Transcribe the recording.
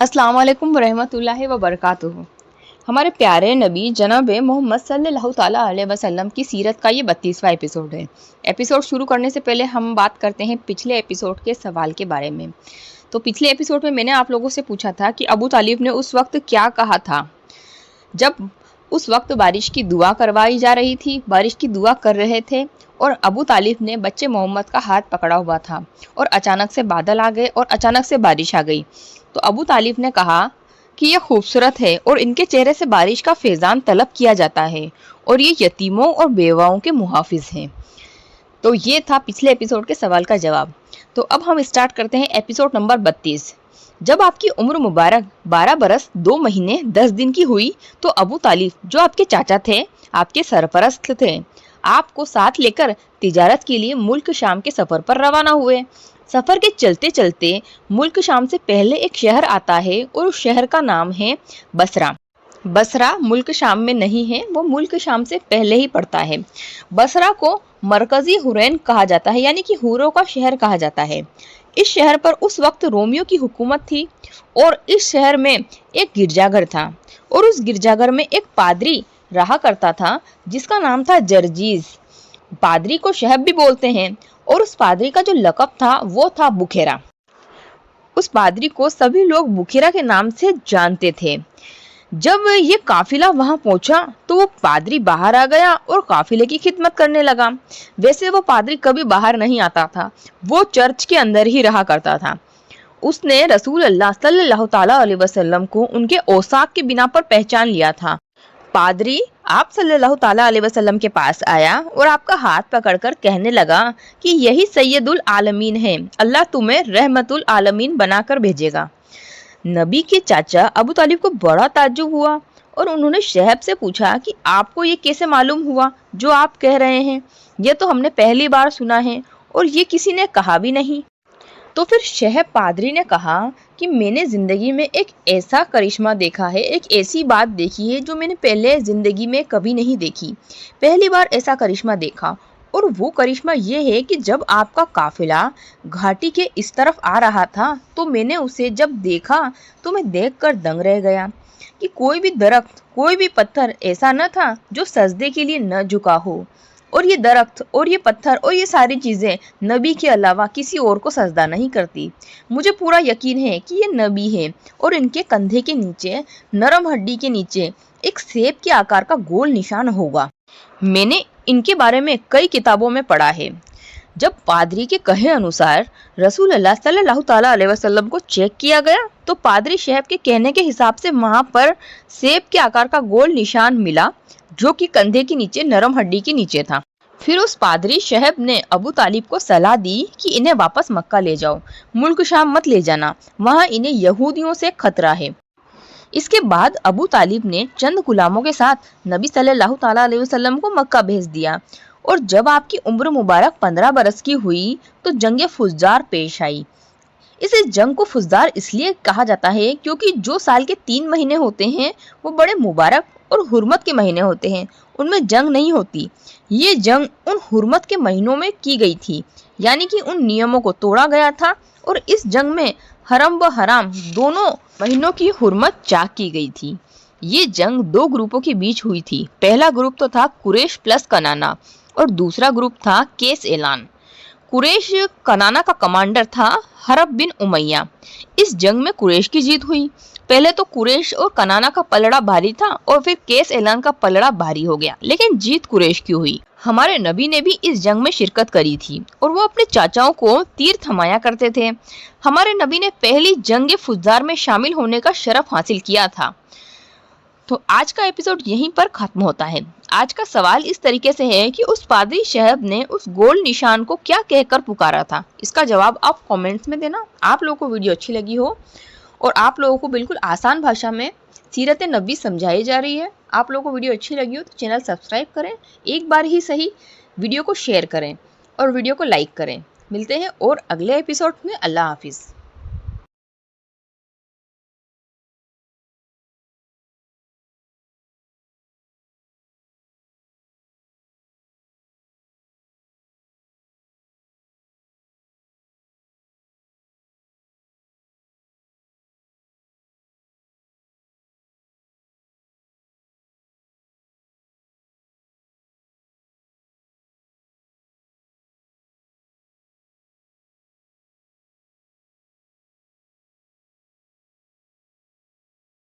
अस्सलाम वालेकुम रहमतुल्लाहि व बरकातुहू। हमारे प्यारे नबी जनाब मोहम्मद सल्लल्लाहु ताला अलैहि वसल्लम की सीरत का ये 32वां एपिसोड है। एपिसोड शुरू करने से पहले हम बात करते हैं पिछले एपिसोड के सवाल के बारे में। तो पिछले एपिसोड में मैंने आप लोगों से पूछा था कि अबू तालिब ने उस वक्त क्या कहा था जब उस वक्त बारिश की दुआ करवाई जा रही थी, बारिश की दुआ कर रहे थे और अबू तालिब ने बच्चे मोहम्मद का हाथ पकड़ा हुआ था और अचानक से बादल आ गए और अचानक से बारिश आ गई। तो अबू तालिब ने कहा कि ये खूबसूरत है और इनके चेहरे से बारिश का फैज़ान तलब किया जाता है और ये यतीमों और बेवाओं के मुहाफिज हैं। तो ये था पिछले एपिसोड के सवाल का जवाब। तो अब हम स्टार्ट करते हैं एपिसोड नंबर 32। जब आपकी उम्र मुबारक 12 बरस 2 महीने 10 दिन की हुई तो अबू तालिब जो आपके चाचा थे, आपके सरपरस्त थे, आपको साथ लेकर तिजारत के लिए मुल्क शाम के सफ़र पर रवाना हुए। सफ़र के चलते चलते मुल्क शाम से पहले एक शहर आता है और उस शहर का नाम है बसरा। बसरा मुल्क शाम में नहीं है, वो मुल्क शाम से पहले ही पड़ता है। बसरा को मरकजी हुरैन कहा जाता है, यानी कि हूरों का शहर कहा जाता है। इस शहर पर उस वक्त रोमियों की हुकूमत थी और इस शहर में एक गिरजाघर था और उस गिरजाघर में एक पादरी रहा करता था जिसका नाम था जर्जीज। पादरी को शहब भी बोलते हैं और उस पादरी का जो लक़ब था वो था बुखेरा। उस पादरी को सभी लोग बुखेरा के नाम से जानते थे। जब ये काफिला वहां पहुंचा तो वो पादरी बाहर आ गया और काफिले की खिदमत करने लगा। वैसे वो पादरी कभी बाहर नहीं आता था, वो चर्च के अंदर ही रहा करता था। उसने रसूल अल्लाह सल्लल्लाहु ताला अलैहि वसल्लम को उनके औसाक के बिना पर पहचान लिया था। पादरी आप सल्लल्लाहु ताला अलैहि वसल्लम के पास आया और आपका हाथ पकड़कर कहने लगा कि यही सैयदुल आलमीन है, अल्लाह तुम्हें रहमतुल आलमीन बनाकर भेजेगा। नबी के चाचा अबू तालिब को बड़ा ताज्जुब हुआ और उन्होंने शहब से पूछा कि आपको ये कैसे मालूम हुआ जो आप कह रहे हैं, ये तो हमने पहली बार सुना है और ये किसी ने कहा भी नहीं। तो फिर शहब पादरी ने कहा कि मैंने ज़िंदगी में एक ऐसा करिश्मा देखा है, एक ऐसी बात देखी है जो मैंने पहले ज़िंदगी में कभी नहीं देखी। पहली बार ऐसा करिश्मा देखा और वो करिश्मा ये है कि जब आपका काफिला घाटी के इस तरफ आ रहा था तो मैंने उसे जब देखा तो मैं देखकर दंग रह गया कि कोई भी दरख्त, कोई भी पत्थर ऐसा न था जो सजदे के लिए न झुका हो। और ये दरख्त और ये पत्थर और ये सारी चीज़ें नबी के अलावा किसी और को सजदा नहीं करती। मुझे पूरा यकीन है कि ये नबी है और इनके कंधे के नीचे, नरम हड्डी के नीचे एक सेब के आकार का गोल निशान होगा। मैंने इनके बारे में कई किताबों में पढ़ा है। जब पादरी के कहे अनुसार रसूल अल्लाह सल्लल्लाहु ताला अलैहि वसल्लम को चेक किया गया तो पादरी शहब के कहने के हिसाब से वहां पर सेब के आकार का गोल निशान मिला जो कि कंधे के नीचे, नरम हड्डी के नीचे था। फिर उस पादरी शहब ने अबू तालिब को सलाह दी कि इन्हें वापस मक्का ले जाओ, मुल्क शाम मत ले जाना, वहां इन्हें यहूदियों से खतरा है। इसके बाद अबू तालिब ने चंद गुलामों के साथ नबी सल्लल्लाहु ताला अलैहि वसल्लम को मक्का भेज दिया और जब आपकी उम्र मुबारक 15 बरस की हुई तो जंग फुज्जार पेश आई। इस जंग को फुज्जार इसलिए कहा जाता है क्योंकि जो साल के 3 महीने होते हैं वो बड़े मुबारक और हुर्मत के महीने होते हैं, उनमें जंग नहीं होती। ये जंग उन हुर्मत के महीनों में की गई थी, यानी कि उन नियमों को तोड़ा गया था और इस जंग में हरम व हराम दोनों महीनों की हुर्मत चाक की गई थी। ये जंग 2 ग्रुपों के बीच हुई थी। पहला ग्रुप तो था कुरैश प्लस कनाना और दूसरा ग्रुप था केस एलान। कुरैश कनाना का कमांडर था हरब बिन उमैया। इस जंग में कुरैश की जीत हुई। पहले तो कुरैश और कनाना का पलड़ा भारी था और फिर केस एलान का पलड़ा भारी हो गया, लेकिन जीत कुरैश की हुई। हमारे नबी ने भी इस जंग में शिरकत करी थी और वो अपने चाचाओं को तीर थमाया करते थे। हमारे नबी ने पहली जंग फुज्जार में शामिल होने का शरफ हासिल किया था। तो आज का एपिसोड यहीं पर खत्म होता है। आज का सवाल इस तरीके से है कि उस पादरी शहब ने उस गोल निशान को क्या कहकर पुकारा था। इसका जवाब आप कमेंट्स में देना। आप लोगों को वीडियो अच्छी लगी हो और आप लोगों को बिल्कुल आसान भाषा में सीरत नबी समझाई जा रही है, आप लोगों को वीडियो अच्छी लगी हो तो चैनल सब्सक्राइब करें, एक बार ही सही वीडियो को शेयर करें और वीडियो को लाइक करें। मिलते हैं और अगले एपिसोड में। अल्लाह हाफिज़।